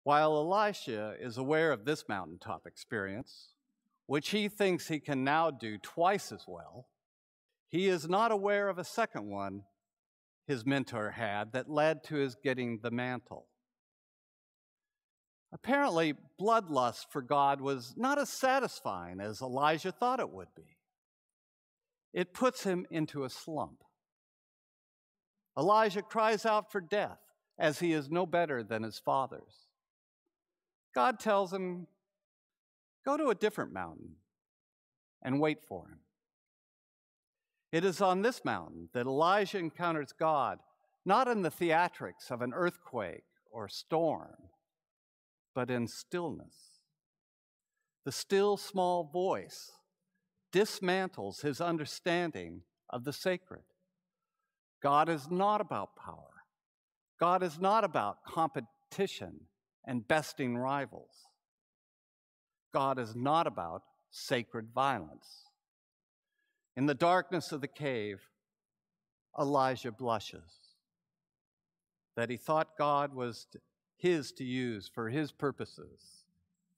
While Elisha is aware of this mountaintop experience, which he thinks he can now do twice as well, he is not aware of a second one his mentor had that led to his getting the mantle. Apparently, bloodlust for God was not as satisfying as Elijah thought it would be. It puts him into a slump. Elijah cries out for death, as he is no better than his fathers. God tells him, go to a different mountain and wait for him. It is on this mountain that Elijah encounters God, not in the theatrics of an earthquake or storm, but in stillness. The still small voice dismantles his understanding of the sacred. God is not about power. God is not about competition and besting rivals. God is not about sacred violence. In the darkness of the cave, Elijah blushes that he thought God was his to use for his purposes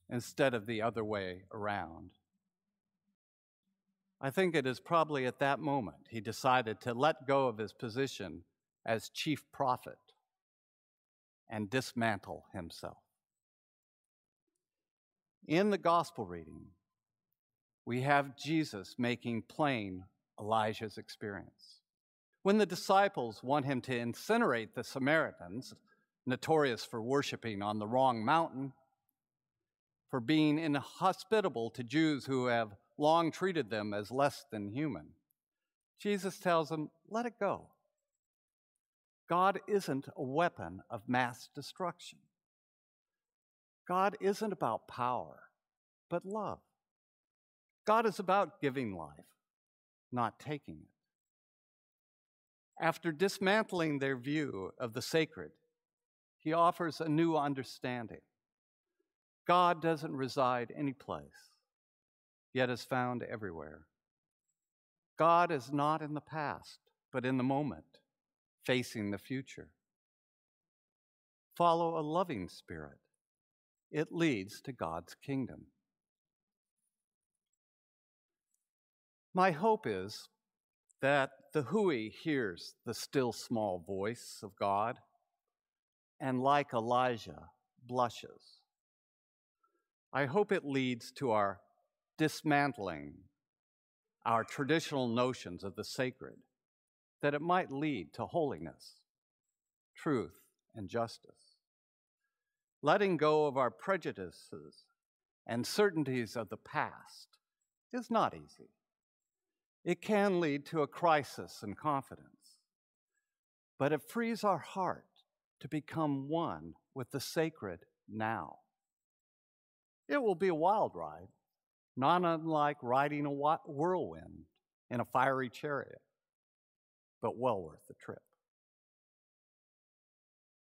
instead of the other way around. I think it is probably at that moment he decided to let go of his position as chief prophet and dismantle himself. In the gospel reading, we have Jesus making plain Elijah's experience. When the disciples want him to incinerate the Samaritans, notorious for worshiping on the wrong mountain, for being inhospitable to Jews who have long treated them as less than human, Jesus tells them, let it go. God isn't a weapon of mass destruction. God isn't about power, but love. God is about giving life, not taking it. After dismantling their view of the sacred, he offers a new understanding. God doesn't reside any place, yet is found everywhere. God is not in the past, but in the moment, facing the future. Follow a loving spirit. It leads to God's kingdom. My hope is that the Hui hears the still small voice of God and, like Elijah, blushes. I hope it leads to our dismantling our traditional notions of the sacred, that it might lead to holiness, truth, and justice. Letting go of our prejudices and certainties of the past is not easy. It can lead to a crisis in confidence, but it frees our heart to become one with the sacred now. It will be a wild ride, not unlike riding a whirlwind in a fiery chariot, but well worth the trip.